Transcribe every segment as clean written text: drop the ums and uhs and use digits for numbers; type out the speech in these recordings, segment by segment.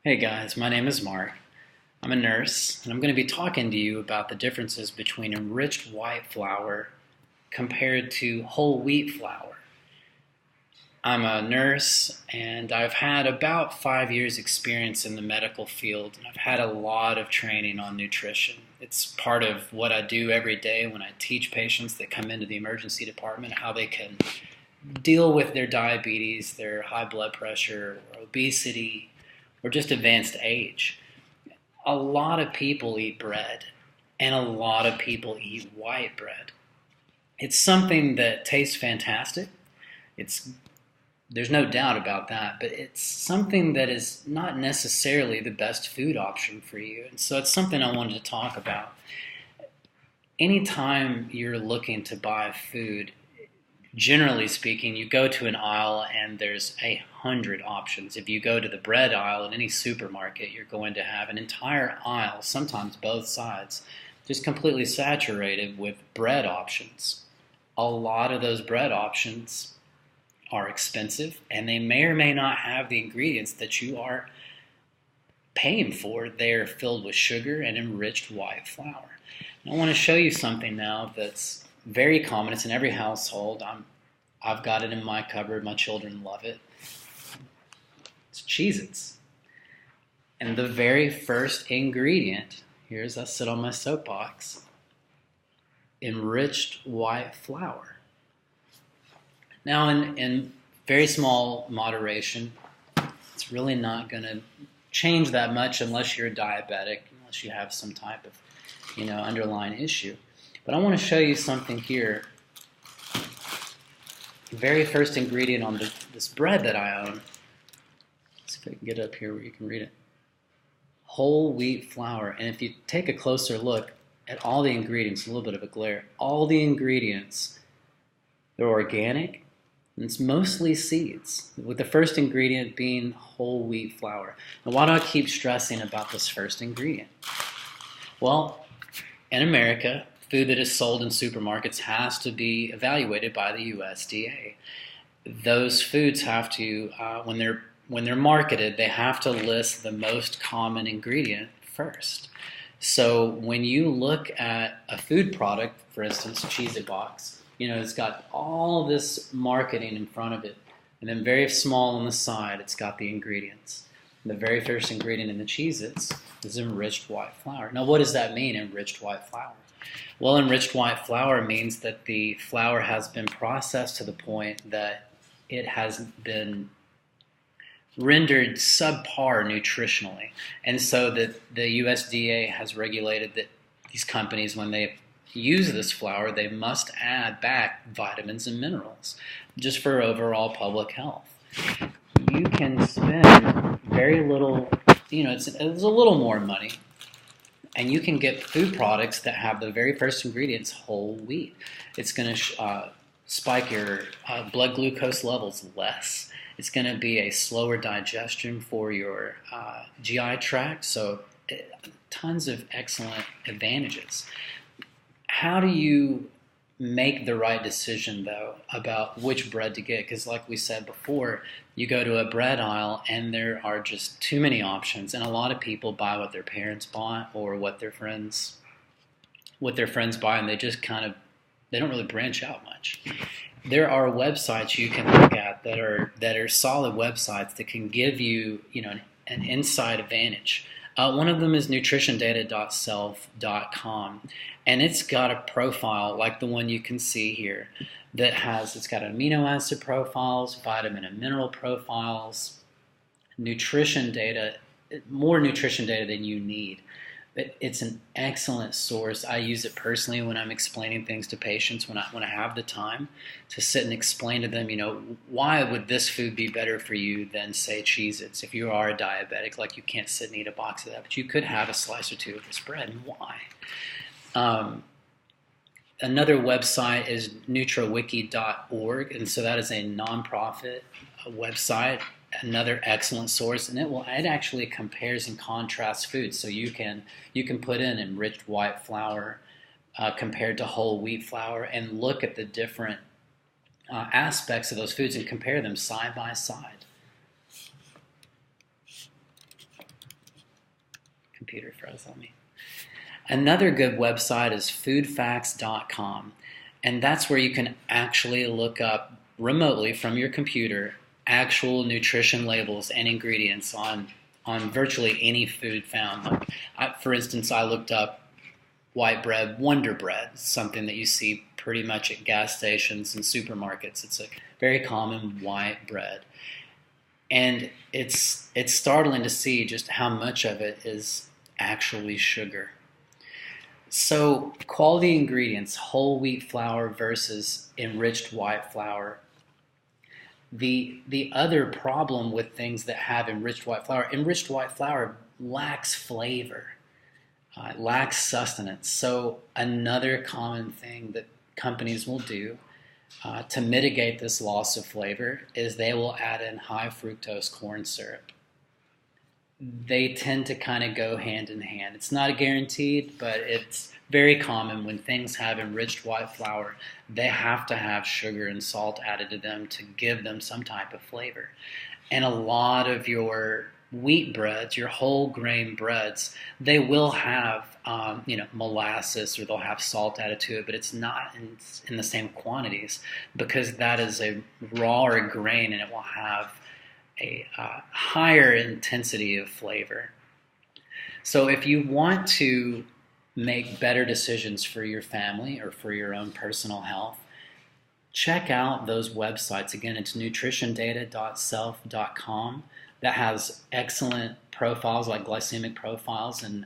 Hey guys, my name is Mark. I'm a nurse, and I'm going to be talking to you about the differences between enriched white flour compared to whole wheat flour. I'm a nurse, and I've had about 5 years experience in the medical field, and I've had a lot of training on nutrition. It's part of what I do every day when I teach patients that come into the emergency department how they can deal with their diabetes, their high blood pressure, or obesity, or just advanced age. A lot of people eat bread, and a lot of people eat white bread. It's something that tastes fantastic. It's There's no doubt about that, but it's something that is not necessarily the best food option for you. And so it's something I wanted to talk about. Anytime you're looking to buy food, generally speaking, you go to an aisle and there's 100 options. If you go to the bread aisle in any supermarket, you're going to have an entire aisle, sometimes both sides, just completely saturated with bread options. A lot of those bread options are expensive, and they may or may not have the ingredients that you are paying for. They're filled with sugar and enriched white flour. And I want to show you something now that's very common. It's in every household. I've got it in my cupboard. My children love it. It's Cheez-Its. And the very first ingredient, here as I sit on my soapbox, enriched white flour. Now, in very small moderation, it's really not going to change that much unless you're a diabetic, unless you have some type of, underlying issue. But I want to show you something here. The very first ingredient on this bread that I own, let's see if I can get up here where you can read it. Whole wheat flour. And if you take a closer look at all the ingredients, a little bit of a glare, all the ingredients, they're organic, and it's mostly seeds, with the first ingredient being whole wheat flour. Now, why do I keep stressing about this first ingredient? Well, in America, food that is sold in supermarkets has to be evaluated by the USDA. Those foods have to, when they're marketed, they have to list the most common ingredient first. So when you look at a food product, for instance, Cheez-It box, it's got all this marketing in front of it, and then very small on the side, it's got the ingredients. The very first ingredient in the Cheez-Its is enriched white flour. Now, what does that mean, enriched white flour? Well, enriched white flour means that the flour has been processed to the point that it has been rendered subpar nutritionally. And so that the USDA has regulated that these companies, when they use this flour, they must add back vitamins and minerals just for overall public health. You can spend very little, it's a little more money, and you can get food products that have the very first ingredients whole wheat. It's going to spike your blood glucose levels less. It's going to be a slower digestion for your GI tract, so tons of excellent advantages. How do you make the right decision, though, about which bread to get? Because like we said before, you go to a bread aisle and there are just too many options, and a lot of people buy what their parents bought or what their friends buy, and they just they don't really branch out much. There are websites you can look at that are solid websites that can give you an inside advantage. One of them is nutritiondata.self.com, and it's got a profile like the one you can see here it's got amino acid profiles, vitamin and mineral profiles, nutrition data, more nutrition data than you need. It's an excellent source. I use it personally when I'm explaining things to patients, when I have the time to sit and explain to them, why would this food be better for you than, say, Cheez-Its? If you are a diabetic, like you can't sit and eat a box of that, but you could have a slice or two of this bread, and why? Another website is nutrawiki.org, and so that is a nonprofit website. Another excellent source, and it actually compares and contrasts foods. So you can put in enriched white flour compared to whole wheat flour and look at the different aspects of those foods and compare them side by side. computer froze on me. Another good website is foodfacts.com, and that's where you can actually look up remotely from your computer actual nutrition labels and ingredients on virtually any food found. For instance, I looked up white bread, Wonder Bread, something that you see pretty much at gas stations and supermarkets. It's a very common white bread. And it's startling to see just how much of it is actually sugar. So quality ingredients, whole wheat flour versus enriched white flour. The other problem with things that have enriched white flour lacks flavor, lacks sustenance. So another common thing that companies will do to mitigate this loss of flavor is they will add in high fructose corn syrup. They tend to kind of go hand in hand. It's not a guaranteed, but it's very common when things have enriched white flour, they have to have sugar and salt added to them to give them some type of flavor. And a lot of your wheat breads, your whole grain breads, they will have molasses, or they'll have salt added to it, but it's not in the same quantities, because that is a rawer grain and it will have a higher intensity of flavor. So if you want to make better decisions for your family or for your own personal health, check out those websites. Again, it's nutritiondata.self.com. That has excellent profiles like glycemic profiles and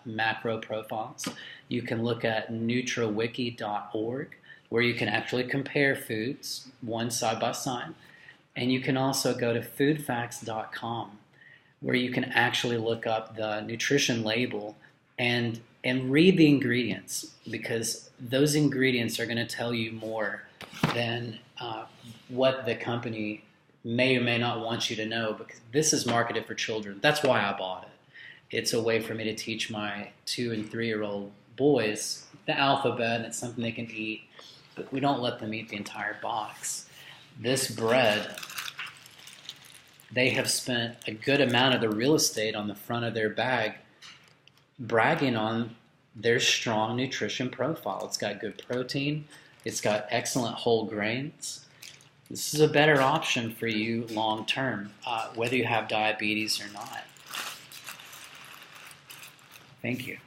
macro profiles. You can look at NutraWiki.org, where you can actually compare foods, one side by side. And you can also go to foodfacts.com, where you can actually look up the nutrition label and read the ingredients, because those ingredients are going to tell you more than what the company may or may not want you to know, because this is marketed for children. That's why I bought it. It's a way for me to teach my 2- and 3-year-old boys the alphabet, and it's something they can eat, but we don't let them eat the entire box. This bread, they have spent a good amount of the real estate on the front of their bag bragging on their strong nutrition profile. It's got good protein. It's got excellent whole grains. This is a better option for you long term, whether you have diabetes or not. Thank you.